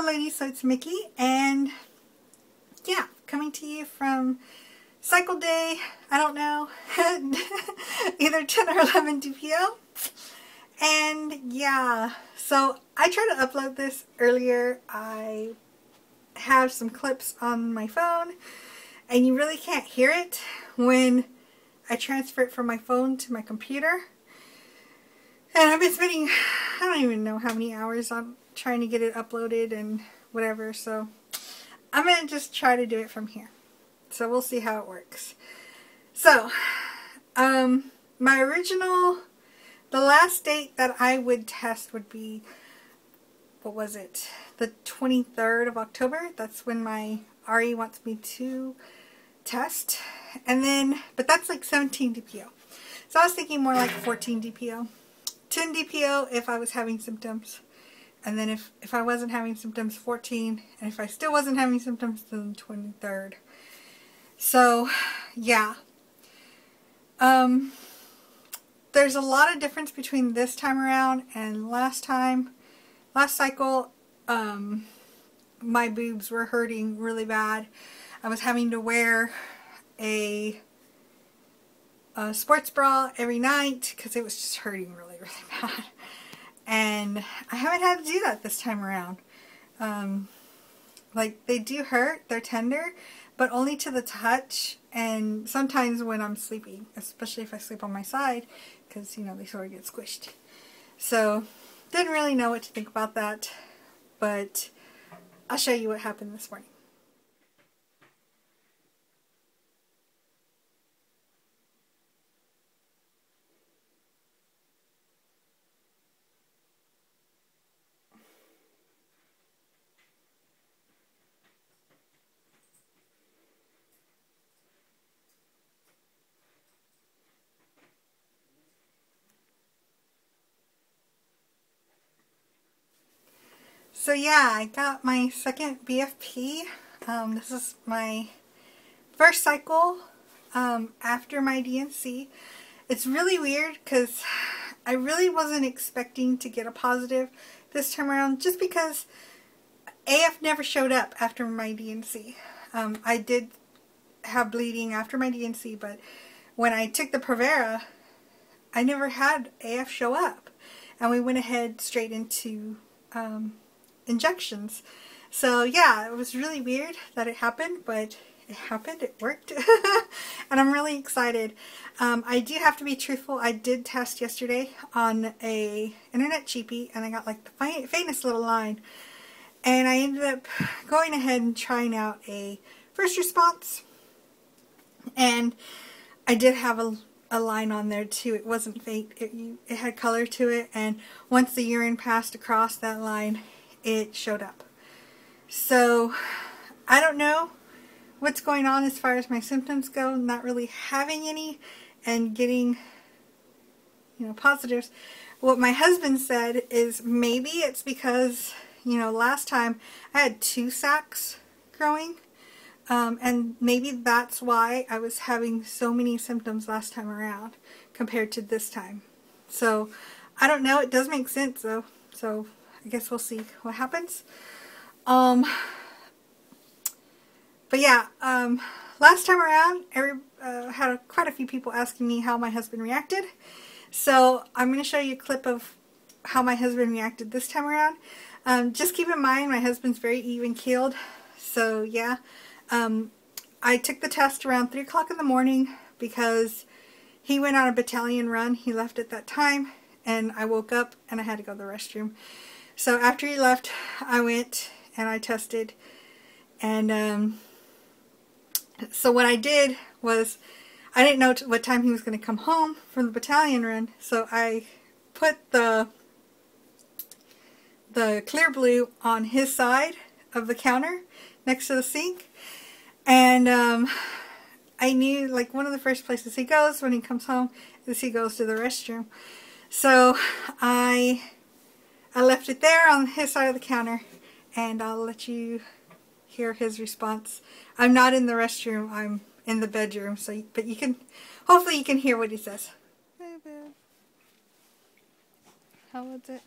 Hello ladies, so it's Mickey, and yeah, coming to you from cycle day, I don't know, either 10 or 11 DPO. And yeah, so I tried to upload this earlier. I have some clips on my phone, and you really can't hear it when I transfer it from my phone to my computer. And I've been spending, I don't even know how many hours on trying to get it uploaded and whatever, so I'm going to just try to do it from here. So we'll see how it works. So, my original, the last date that I would test would be, what was it? The 23rd of October. That's when my RE wants me to test. And then, but that's like 17 DPO. So I was thinking more like 14 DPO. 10 DPO if I was having symptoms. And then if I wasn't having symptoms, 14. And if I still wasn't having symptoms, then 23rd. So, yeah. There's a lot of difference between this time around and last time. Last cycle, my boobs were hurting really bad. I was having to wear a sports bra every night because it was just hurting really, really bad. And I haven't had to do that this time around. Like, they do hurt, they're tender, but only to the touch, and sometimes when I'm sleeping, especially if I sleep on my side, because, you know, they sort of get squished. So, didn't really know what to think about that, but I'll show you what happened this morning. So yeah, I got my second BFP. This is my first cycle after my DNC. It's really weird because I really wasn't expecting to get a positive this time around, just because AF never showed up after my DNC. I did have bleeding after my DNC, but when I took the Provera, I never had AF show up. And we went ahead straight into injections. So yeah, it was really weird that it happened, but it happened, it worked. And I'm really excited. I do have to be truthful, I did test yesterday on a internet cheapie, and I got like the faintest little line. And I ended up going ahead and trying out a first response. And I did have a line on there too. It wasn't fake, it had color to it, and once the urine passed across that line, it showed up. So I don't know what's going on as far as my symptoms go. Not really having any and getting, you know, positives. What my husband said is maybe it's because, you know, last time I had 2 sacs growing, and maybe that's why I was having so many symptoms last time around compared to this time. So I don't know, it does make sense though, so I guess we'll see what happens. But yeah, last time around, had quite a few people asking me how my husband reacted. So I'm going to show you a clip of how my husband reacted this time around. Just keep in mind, my husband's very even-keeled. So yeah, I took the test around 3 o'clock in the morning because he went on a battalion run. He left at that time, and I woke up and I had to go to the restroom. So after he left, I went and I tested, and so what I did was, I didn't know what time he was going to come home from the battalion run, so I put the clear blue on his side of the counter next to the sink, and I knew, like, one of the first places he goes when he comes home is he goes to the restroom. So I left it there on his side of the counter, and I'll let you hear his response. I'm not in the restroom, I'm in the bedroom, so but you can, hopefully you can hear what he says. Hey babe, how was it?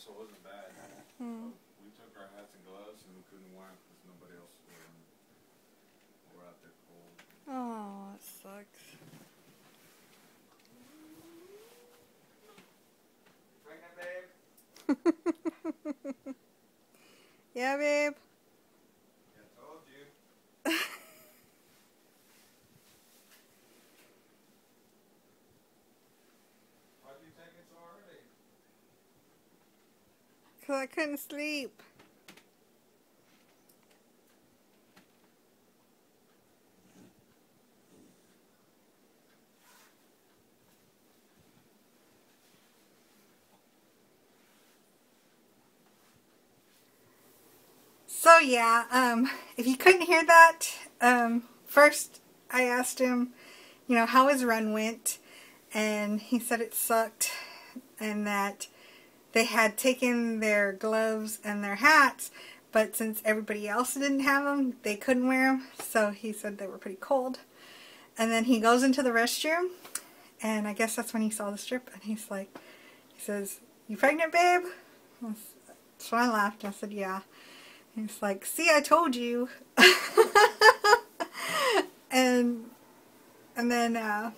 so it wasn't bad. We took our hats and gloves and we couldn't wear them because nobody else was wearing them. We're out there cold. Oh, it sucks. Pregnant, babe? Yeah, babe. I told you. Why'd you take it so early? Because I couldn't sleep. So yeah, if you couldn't hear that, first I asked him, you know, how his run went, and he said it sucked, and that they had taken their gloves and their hats, but since everybody else didn't have them, they couldn't wear them, so he said they were pretty cold. And then he goes into the restroom, and I guess that's when he saw the strip, and he's like, he says, "You pregnant, babe?" So I laughed. I said, "Yeah." He's like, "See, I told you." and then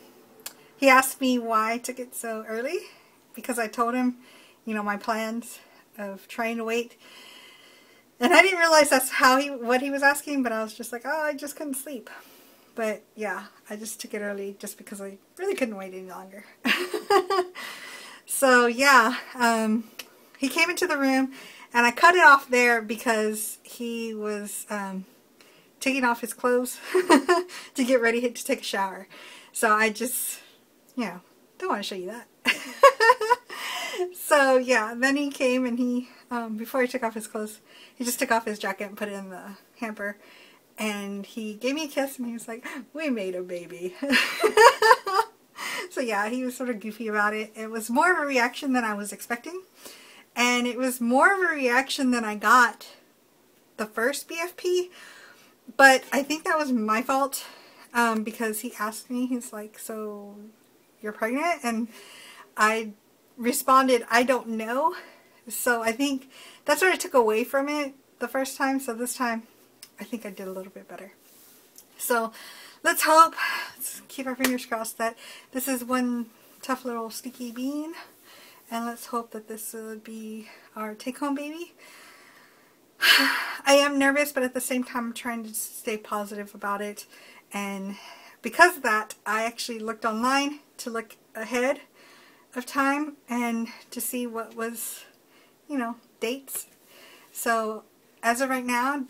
he asked me why I took it so early, because I told him, you know, my plans of trying to wait. And I didn't realize that's what he was asking, but I was just like, oh, I just couldn't sleep. But yeah, I just took it early just because I really couldn't wait any longer. So yeah, he came into the room. And I cut it off there because he was taking off his clothes to get ready to take a shower. So I just, you know, don't want to show you that. So yeah, then he came and he, before he took off his clothes, he just took off his jacket and put it in the hamper. And he gave me a kiss and he was like, "We made a baby." So yeah, he was sort of goofy about it. It was more of a reaction than I was expecting. And it was more of a reaction than I got the first BFP, but I think that was my fault, because he asked me, he's like, "So you're pregnant?" And I responded, "I don't know." So I think that sort of took away from it the first time, so this time I think I did a little bit better. So let's hope, let's keep our fingers crossed that this is one tough little sticky bean. And let's hope that this will be our take-home baby. I am nervous, but at the same time I'm trying to stay positive about it. And because of that, I actually looked online to look ahead of time and to see what was, you know, dates. So as of right now,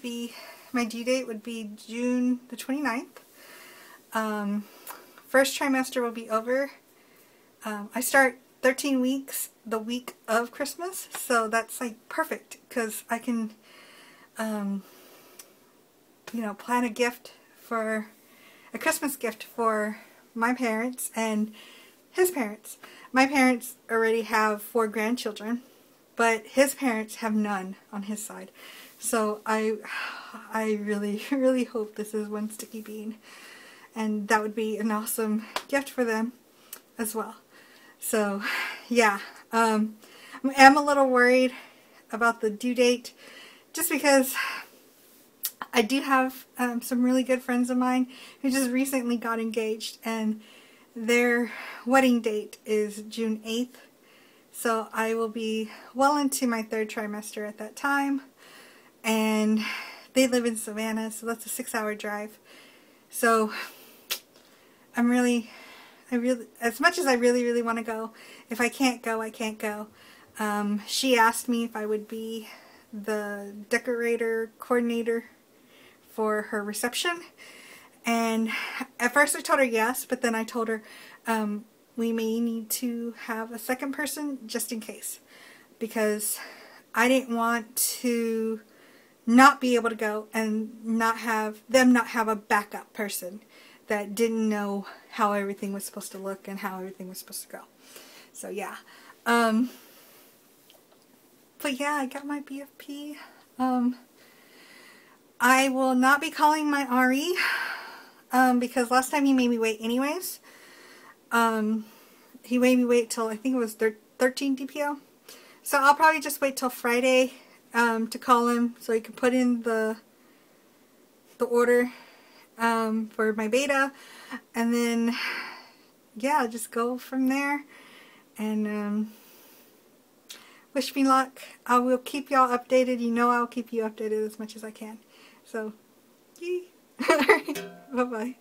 my due date would be June the 29th. First trimester will be over. I start 13 weeks the week of Christmas, so that's like perfect because I can, you know, plan a Christmas gift for my parents and his parents. My parents already have 4 grandchildren, but his parents have none on his side. So I really, really hope this is one sticky bean, and that would be an awesome gift for them as well. So, yeah, I am a little worried about the due date, just because I do have some really good friends of mine who just recently got engaged, and their wedding date is June 8th. So I will be well into my 3rd trimester at that time, and they live in Savannah, so that's a 6-hour drive. So as much as I really, really want to go, if I can't go, I can't go. She asked me if I would be the decorator coordinator for her reception. And at first I told her yes, but then I told her we may need to have a second person just in case. Because I didn't want to not be able to go and not have a backup person that didn't know how everything was supposed to look and how everything was supposed to go. So yeah. But yeah, I got my BFP. I will not be calling my RE because last time he made me wait anyways. He made me wait till I think it was 13 DPO. So I'll probably just wait till Friday to call him so he can put in the order for my beta, and then yeah, just go from there. And wish me luck. I will keep y'all updated. You know I'll keep you updated as much as I can. So, yee. Alright, bye-bye.